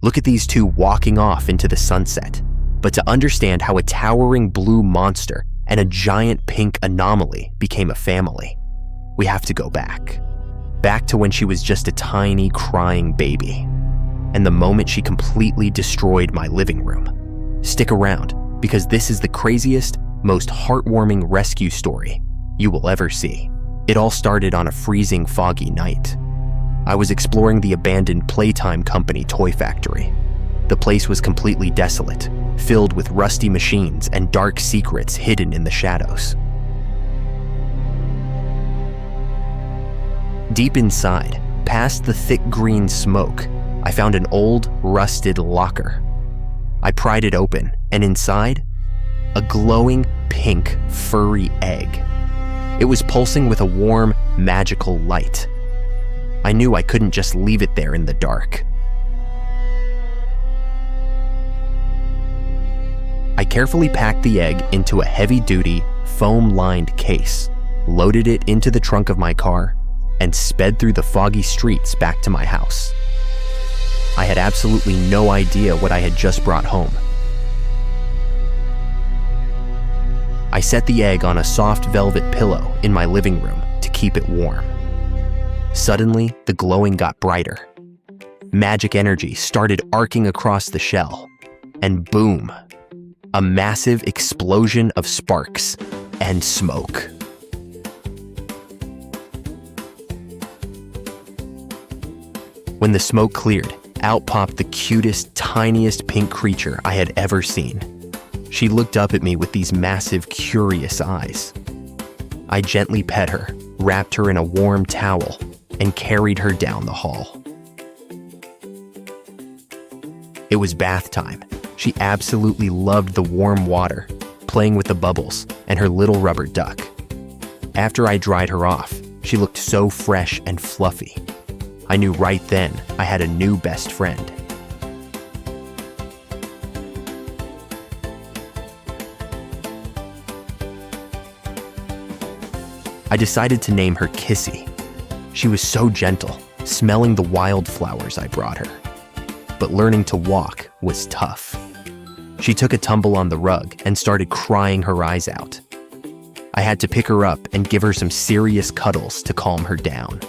Look at these two walking off into the sunset. But to understand how a towering blue monster and a giant pink anomaly became a family, we have to go back. Back to when she was just a tiny, crying baby. And the moment she completely destroyed my living room. Stick around, because this is the craziest, most heartwarming rescue story you will ever see. It all started on a freezing, foggy night. I was exploring the abandoned Playtime Company toy factory. The place was completely desolate, filled with rusty machines and dark secrets hidden in the shadows. Deep inside, past the thick green smoke, I found an old, rusted locker. I pried it open, and inside, a glowing pink, furry egg. It was pulsing with a warm, magical light. I knew I couldn't just leave it there in the dark. I carefully packed the egg into a heavy-duty, foam-lined case, loaded it into the trunk of my car, and sped through the foggy streets back to my house. I had absolutely no idea what I had just brought home. I set the egg on a soft velvet pillow in my living room to keep it warm. Suddenly, the glowing got brighter. Magic energy started arcing across the shell, and boom, a massive explosion of sparks and smoke. When the smoke cleared, out popped the cutest, tiniest pink creature I had ever seen. She looked up at me with these massive, curious eyes. I gently pet her, wrapped her in a warm towel, and carried her down the hall. It was bath time. She absolutely loved the warm water, playing with the bubbles, and her little rubber duck. After I dried her off, she looked so fresh and fluffy. I knew right then I had a new best friend. I decided to name her Kissy. She was so gentle, smelling the wildflowers I brought her. But learning to walk was tough. She took a tumble on the rug and started crying her eyes out. I had to pick her up and give her some serious cuddles to calm her down.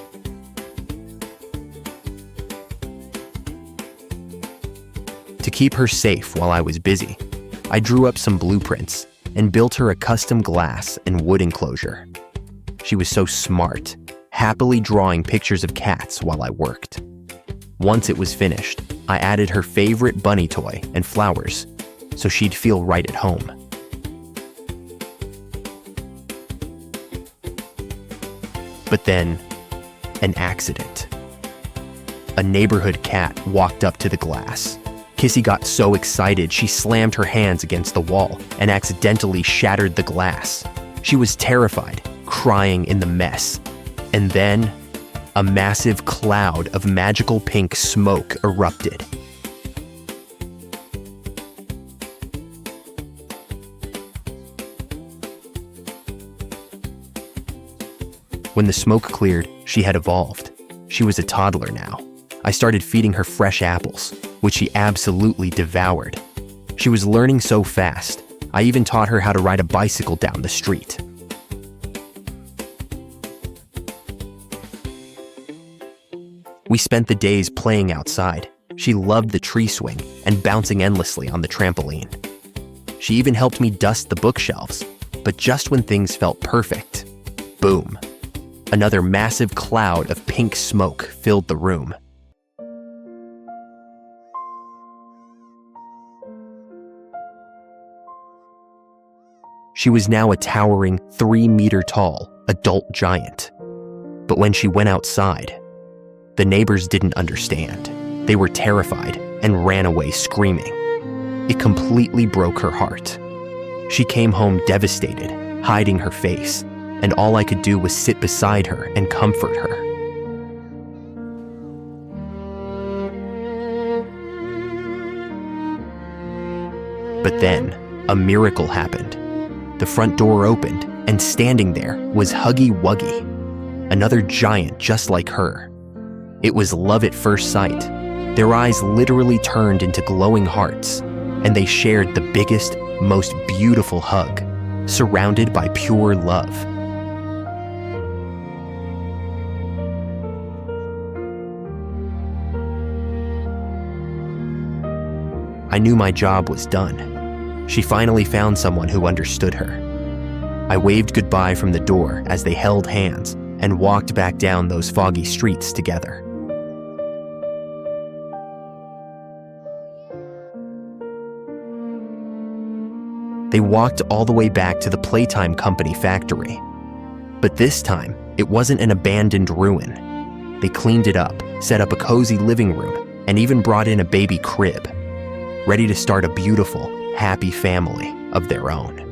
To keep her safe while I was busy, I drew up some blueprints and built her a custom glass and wood enclosure. She was so smart, happily drawing pictures of cats while I worked. Once it was finished, I added her favorite bunny toy and flowers, so she'd feel right at home. But then, an accident. A neighborhood cat walked up to the glass. Kissy got so excited she slammed her hands against the wall and accidentally shattered the glass. She was terrified, crying in the mess. And then, a massive cloud of magical pink smoke erupted. When the smoke cleared, she had evolved. She was a toddler now. I started feeding her fresh apples, which she absolutely devoured. She was learning so fast, I even taught her how to ride a bicycle down the street. We spent the days playing outside. She loved the tree swing and bouncing endlessly on the trampoline. She even helped me dust the bookshelves, but just when things felt perfect, boom, another massive cloud of pink smoke filled the room. She was now a towering 3-meter-tall adult giant. But when she went outside, the neighbors didn't understand. They were terrified and ran away screaming. It completely broke her heart. She came home devastated, hiding her face, and all I could do was sit beside her and comfort her. But then, a miracle happened. The front door opened, and standing there was Huggy Wuggy, another giant just like her. It was love at first sight. Their eyes literally turned into glowing hearts, and they shared the biggest, most beautiful hug, surrounded by pure love. I knew my job was done. She finally found someone who understood her. I waved goodbye from the door as they held hands and walked back down those foggy streets together. They walked all the way back to the Playtime Company factory. But this time, it wasn't an abandoned ruin. They cleaned it up, set up a cozy living room, and even brought in a baby crib, ready to start a beautiful, happy family of their own.